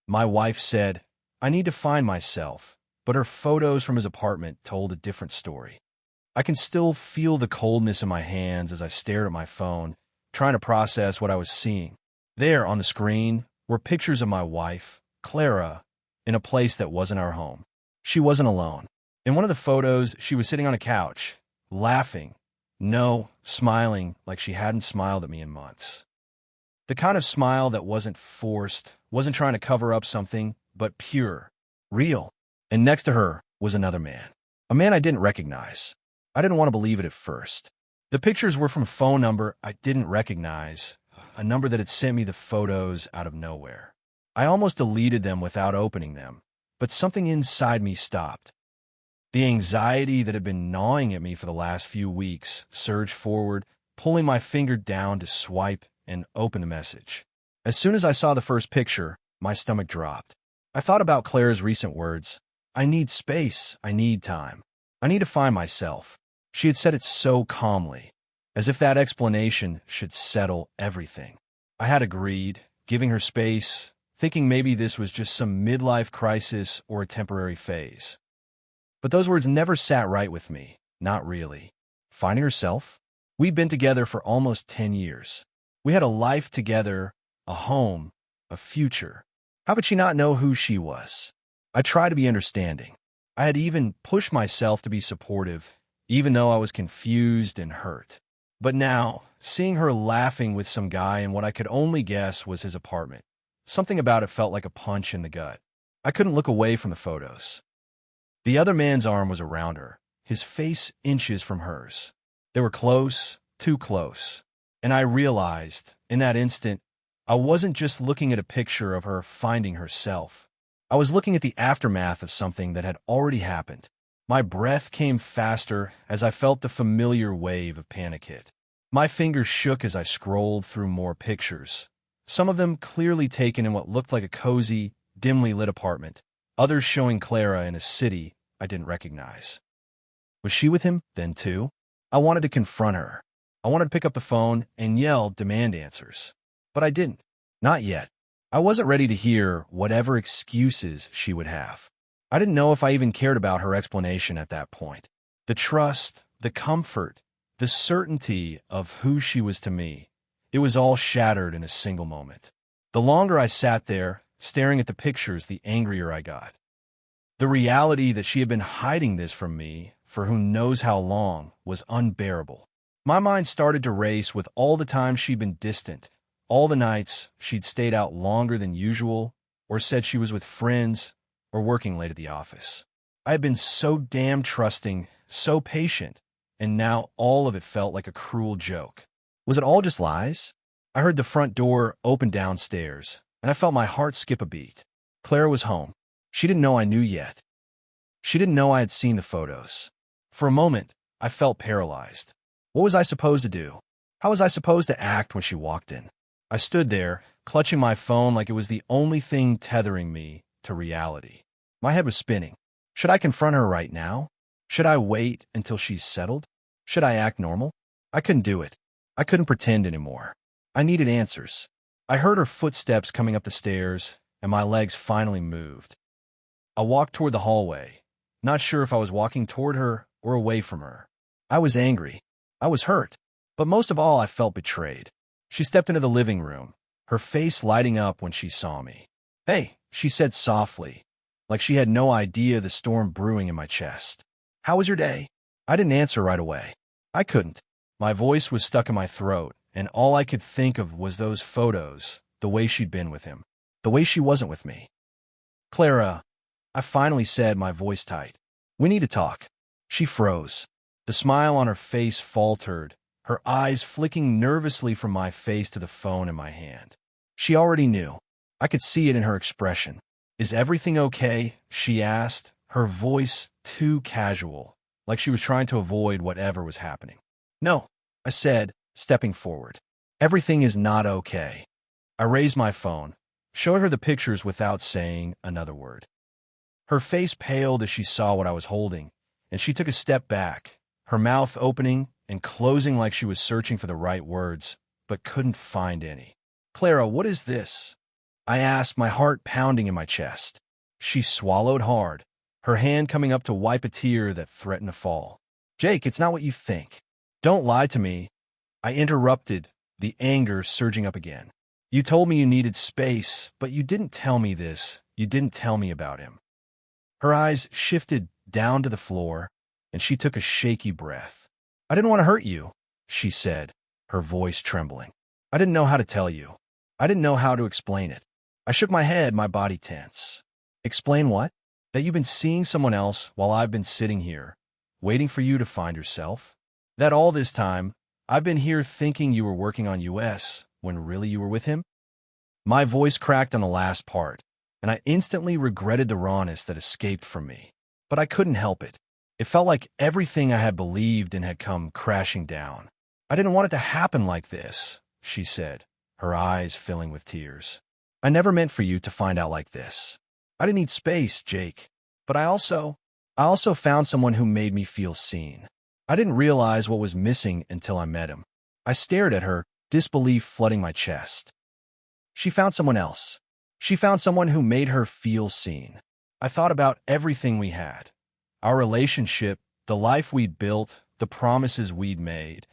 My wife said, "I need to find myself," but her photos from his apartment told a different story. I can still feel the coldness in my hands as I stared at my phone, trying to process what I was seeing. There, on the screen, were pictures of my wife, Clara, in a place that wasn't our home. She wasn't alone. In one of the photos, she was sitting on a couch, laughing. No, smiling like she hadn't smiled at me in months. The kind of smile that wasn't forced, wasn't trying to cover up something, but pure, real. And next to her was another man. A man I didn't recognize. I didn't want to believe it at first. The pictures were from a phone number I didn't recognize, a number that had sent me the photos out of nowhere. I almost deleted them without opening them, but something inside me stopped. The anxiety that had been gnawing at me for the last few weeks surged forward, pulling my finger down to swipe and open the message. As soon as I saw the first picture, my stomach dropped. I thought about Clara's recent words. I need space. I need time. I need to find myself. She had said it so calmly, as if that explanation should settle everything. I had agreed, giving her space, thinking maybe this was just some midlife crisis or a temporary phase. But those words never sat right with me. Not really. Finding herself? We'd been together for almost 10 years. We had a life together, a home, a future. How could she not know who she was? I tried to be understanding. I had even pushed myself to be supportive, even though I was confused and hurt. But now, seeing her laughing with some guy in what I could only guess was his apartment, something about it felt like a punch in the gut. I couldn't look away from the photos. The other man's arm was around her, his face inches from hers. They were close, too close. And I realized, in that instant, I wasn't just looking at a picture of her finding herself. I was looking at the aftermath of something that had already happened. My breath came faster as I felt the familiar wave of panic hit. My fingers shook as I scrolled through more pictures, some of them clearly taken in what looked like a cozy, dimly lit apartment, others showing Clara in a city I didn't recognize. Was she with him then too? I wanted to confront her. I wanted to pick up the phone and yell demand answers. But I didn't. Not yet. I wasn't ready to hear whatever excuses she would have. I didn't know if I even cared about her explanation at that point. The trust, the comfort, the certainty of who she was to me, it was all shattered in a single moment. The longer I sat there, staring at the pictures, the angrier I got. The reality that she had been hiding this from me for who knows how long was unbearable. My mind started to race with all the times she'd been distant, all the nights she'd stayed out longer than usual, or said she was with friends, or working late at the office. I had been so damn trusting, so patient, and now all of it felt like a cruel joke. Was it all just lies? I heard the front door open downstairs, and I felt my heart skip a beat. Clara was home. She didn't know I knew yet. She didn't know I had seen the photos. For a moment, I felt paralyzed. What was I supposed to do? How was I supposed to act when she walked in? I stood there, clutching my phone like it was the only thing tethering me to reality. My head was spinning. Should I confront her right now? Should I wait until she's settled? Should I act normal? I couldn't do it. I couldn't pretend anymore. I needed answers. I heard her footsteps coming up the stairs, and my legs finally moved. I walked toward the hallway, not sure if I was walking toward her or away from her. I was angry. I was hurt. But most of all, I felt betrayed. She stepped into the living room, her face lighting up when she saw me. "Hey," she said softly, like she had no idea the storm brewing in my chest. "How was your day?" I didn't answer right away. I couldn't. My voice was stuck in my throat, and all I could think of was those photos, the way she'd been with him, the way she wasn't with me. "Clara," I finally said, my voice tight. "We need to talk." She froze. The smile on her face faltered, her eyes flicking nervously from my face to the phone in my hand. She already knew. I could see it in her expression. "Is everything okay?" she asked, her voice too casual, like she was trying to avoid whatever was happening. "No," I said, stepping forward. "Everything is not okay." I raised my phone, showing her the pictures without saying another word. Her face paled as she saw what I was holding, and she took a step back, her mouth opening and closing like she was searching for the right words, but couldn't find any. "Clara, what is this?" I asked, my heart pounding in my chest. She swallowed hard, her hand coming up to wipe a tear that threatened to fall. Jake, it's not what you think. Don't lie to me. I interrupted, the anger surging up again. You told me you needed space, but you didn't tell me this. You didn't tell me about him. Her eyes shifted down to the floor, and she took a shaky breath. I didn't want to hurt you, she said, her voice trembling. I didn't know how to tell you. I didn't know how to explain it. I shook my head, my body tense. Explain what? That you've been seeing someone else while I've been sitting here, waiting for you to find yourself? That all this time, I've been here thinking you were working on US, when really you were with him? My voice cracked on the last part, and I instantly regretted the rawness that escaped from me. But I couldn't help it. It felt like everything I had believed in had come crashing down. I didn't want it to happen like this, she said, her eyes filling with tears. I never meant for you to find out like this. I didn't need space, Jake. But I also found someone who made me feel seen. I didn't realize what was missing until I met him. I stared at her, disbelief flooding my chest. She found someone else. She found someone who made her feel seen. I thought about everything we had. Our relationship, the life we'd built, the promises we'd made,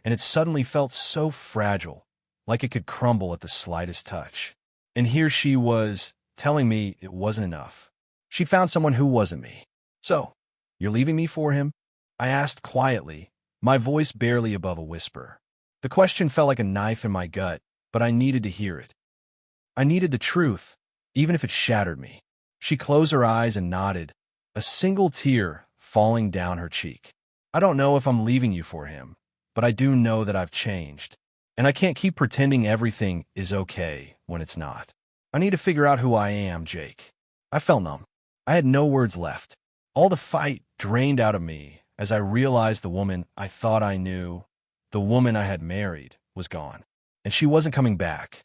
and it suddenly felt so fragile, like it could crumble at the slightest touch. And here she was, telling me it wasn't enough. She'd found someone who wasn't me. So, you're leaving me for him? I asked quietly, my voice barely above a whisper. The question felt like a knife in my gut, but I needed to hear it. I needed the truth, even if it shattered me. She closed her eyes and nodded, a single tear falling down her cheek. I don't know if I'm leaving you for him, but I do know that I've changed. And I can't keep pretending everything is okay when it's not. I need to figure out who I am, Jake. I felt numb. I had no words left. All the fight drained out of me as I realized the woman I thought I knew, the woman I had married, was gone. And she wasn't coming back.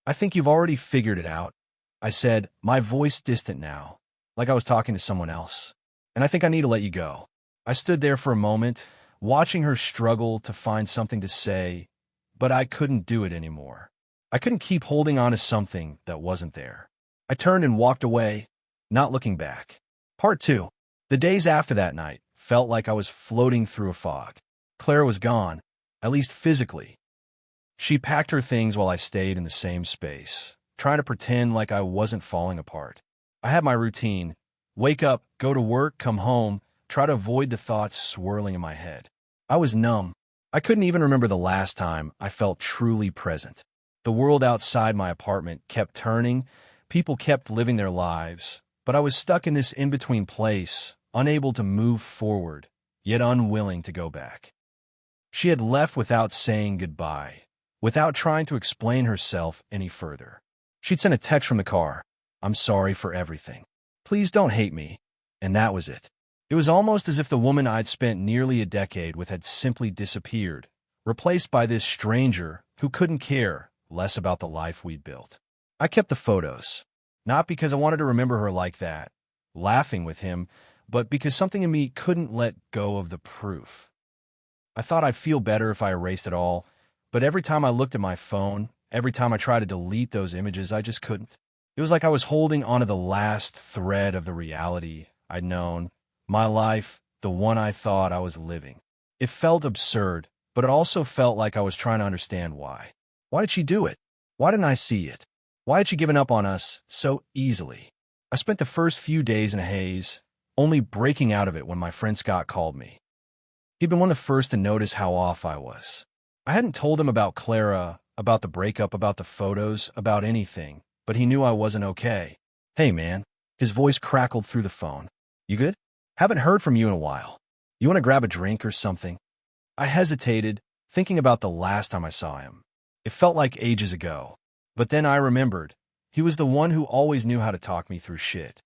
I think you've already figured it out, I said, my voice distant now, like I was talking to someone else. And I think I need to let you go. I stood there for a moment, watching her struggle to find something to say, but I couldn't do it anymore. I couldn't keep holding on to something that wasn't there. I turned and walked away, not looking back. Part 2. The days after that night felt like I was floating through a fog. Clara was gone, at least physically. She packed her things while I stayed in the same space, trying to pretend like I wasn't falling apart. I had my routine. Wake up, go to work, come home, try to avoid the thoughts swirling in my head. I was numb. I couldn't even remember the last time I felt truly present. The world outside my apartment kept turning, people kept living their lives, but I was stuck in this in-between place, unable to move forward, yet unwilling to go back. She had left without saying goodbye, without trying to explain herself any further. She'd sent a text from the car. I'm sorry for everything. Please don't hate me. And that was it. It was almost as if the woman I'd spent nearly a decade with had simply disappeared, replaced by this stranger who couldn't care less about the life we'd built. I kept the photos, not because I wanted to remember her like that, laughing with him, but because something in me couldn't let go of the proof. I thought I'd feel better if I erased it all, but every time I looked at my phone, every time I tried to delete those images, I just couldn't. It was like I was holding onto the last thread of the reality I'd known, my life, the one I thought I was living. It felt absurd, but it also felt like I was trying to understand why. Why did she do it? Why didn't I see it? Why had she given up on us so easily? I spent the first few days in a haze, only breaking out of it when my friend Scott called me. He'd been one of the first to notice how off I was. I hadn't told him about Clara, about the breakup, about the photos, about anything, but he knew I wasn't okay. Hey, man. His voice crackled through the phone. You good? Haven't heard from you in a while. You want to grab a drink or something? I hesitated, thinking about the last time I saw him. It felt like ages ago. But then I remembered. He was the one who always knew how to talk me through shit.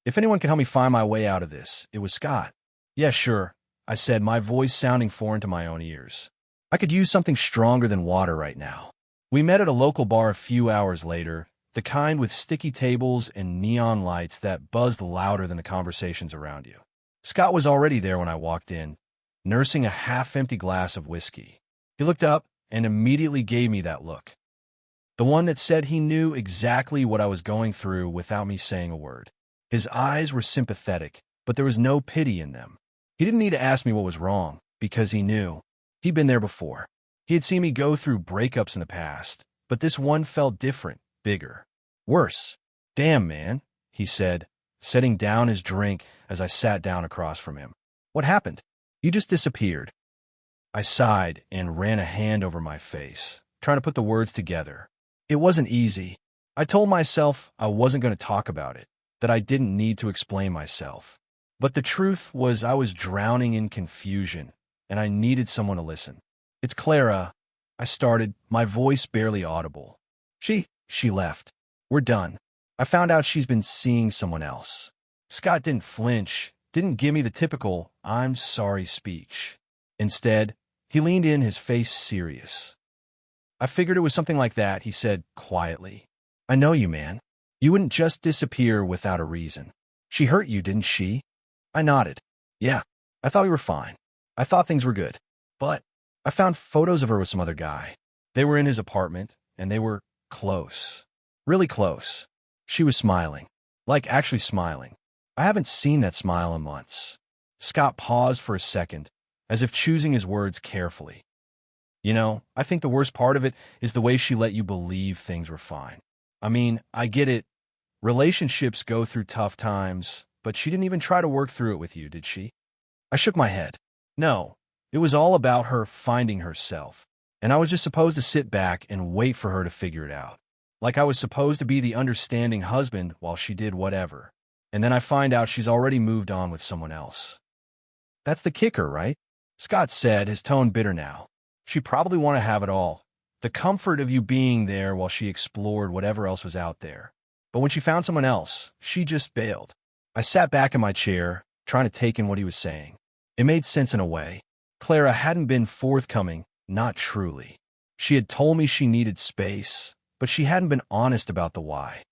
If anyone could help me find my way out of this, it was Scott. Yeah, sure, I said, my voice sounding foreign to my own ears. I could use something stronger than water right now. We met at a local bar a few hours later, the kind with sticky tables and neon lights that buzzed louder than the conversations around you. Scott was already there when I walked in, nursing a half-empty glass of whiskey. He looked up and immediately gave me that look. The one that said he knew exactly what I was going through without me saying a word. His eyes were sympathetic, but there was no pity in them. He didn't need to ask me what was wrong, because he knew. He'd been there before. He had seen me go through breakups in the past, but this one felt different, bigger, worse. "Damn, man," he said, setting down his drink as I sat down across from him. "What happened? You just disappeared." I sighed and ran a hand over my face, trying to put the words together. It wasn't easy. I told myself I wasn't going to talk about it, that I didn't need to explain myself. But the truth was I was drowning in confusion, and I needed someone to listen. "It's Clara," I started, my voice barely audible. She left. We're done. I found out she's been seeing someone else." Scott didn't flinch, didn't give me the typical "I'm sorry" speech. Instead, he leaned in, his face serious. "I figured it was something like that," he said quietly. "I know you, man. You wouldn't just disappear without a reason. She hurt you, didn't she?" I nodded. "Yeah, I thought we were fine. I thought things were good. But I found photos of her with some other guy. They were in his apartment, and they were close. Really close." She was smiling. Like, actually smiling. I haven't seen that smile in months. Scott paused for a second, as if choosing his words carefully. "You know, I think the worst part of it is the way she let you believe things were fine. I mean, I get it. Relationships go through tough times, but she didn't even try to work through it with you, did she?" I shook my head. No, it was all about her finding herself, and I was just supposed to sit back and wait for her to figure it out. Like I was supposed to be the understanding husband while she did whatever, and then I find out she's already moved on with someone else. "That's the kicker, right?" Scott said, his tone bitter now. "She probably wanted to have it all. The comfort of you being there while she explored whatever else was out there. But when she found someone else, she just bailed." I sat back in my chair, trying to take in what he was saying. It made sense in a way. Clara hadn't been forthcoming, not truly. She had told me she needed space, but she hadn't been honest about the why.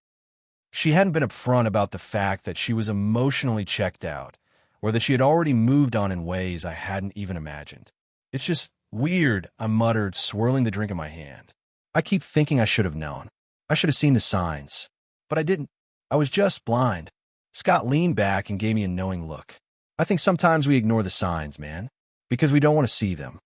She hadn't been upfront about the fact that she was emotionally checked out, or that she had already moved on in ways I hadn't even imagined. "It's just weird," I muttered, swirling the drink in my hand. "I keep thinking I should have known. I should have seen the signs. But I didn't. I was just blind." Scott leaned back and gave me a knowing look. "I think sometimes we ignore the signs, man, because we don't want to see them.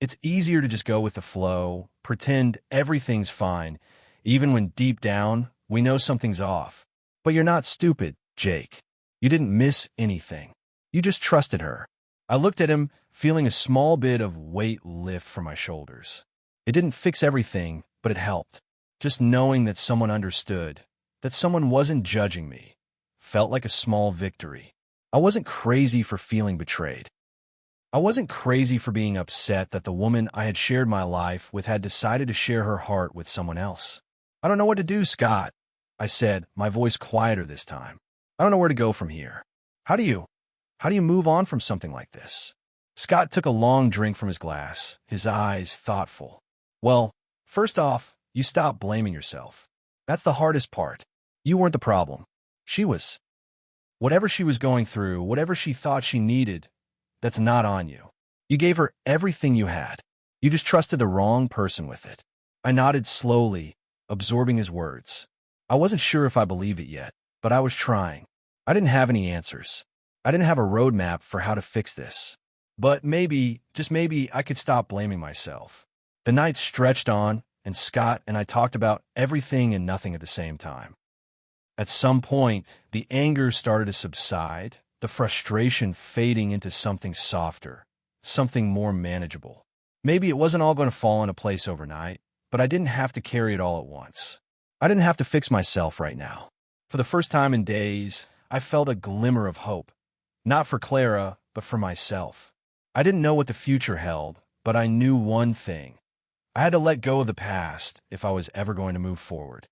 It's easier to just go with the flow, pretend everything's fine, even when deep down we know something's off. But you're not stupid, Jake. You didn't miss anything. You just trusted her." I looked at him, feeling a small bit of weight lift from my shoulders. It didn't fix everything, but it helped. Just knowing that someone understood, that someone wasn't judging me, felt like a small victory. I wasn't crazy for feeling betrayed. I wasn't crazy for being upset that the woman I had shared my life with had decided to share her heart with someone else. "I don't know what to do, Scott," I said, my voice quieter this time. "I don't know where to go from here. How do you move on from something like this?" Scott took a long drink from his glass, his eyes thoughtful. "Well, first off, you stop blaming yourself. That's the hardest part. You weren't the problem. She was. Whatever she was going through, whatever she thought she needed, that's not on you. You gave her everything you had. You just trusted the wrong person with it." I nodded slowly, absorbing his words. I wasn't sure if I believed it yet, but I was trying. I didn't have any answers. I didn't have a roadmap for how to fix this. But maybe, just maybe, I could stop blaming myself. The night stretched on, and Scott and I talked about everything and nothing at the same time. At some point, the anger started to subside, the frustration fading into something softer, something more manageable. Maybe it wasn't all going to fall into place overnight, but I didn't have to carry it all at once. I didn't have to fix myself right now. For the first time in days, I felt a glimmer of hope. Not for Clara, but for myself. I didn't know what the future held, but I knew one thing. I had to let go of the past if I was ever going to move forward.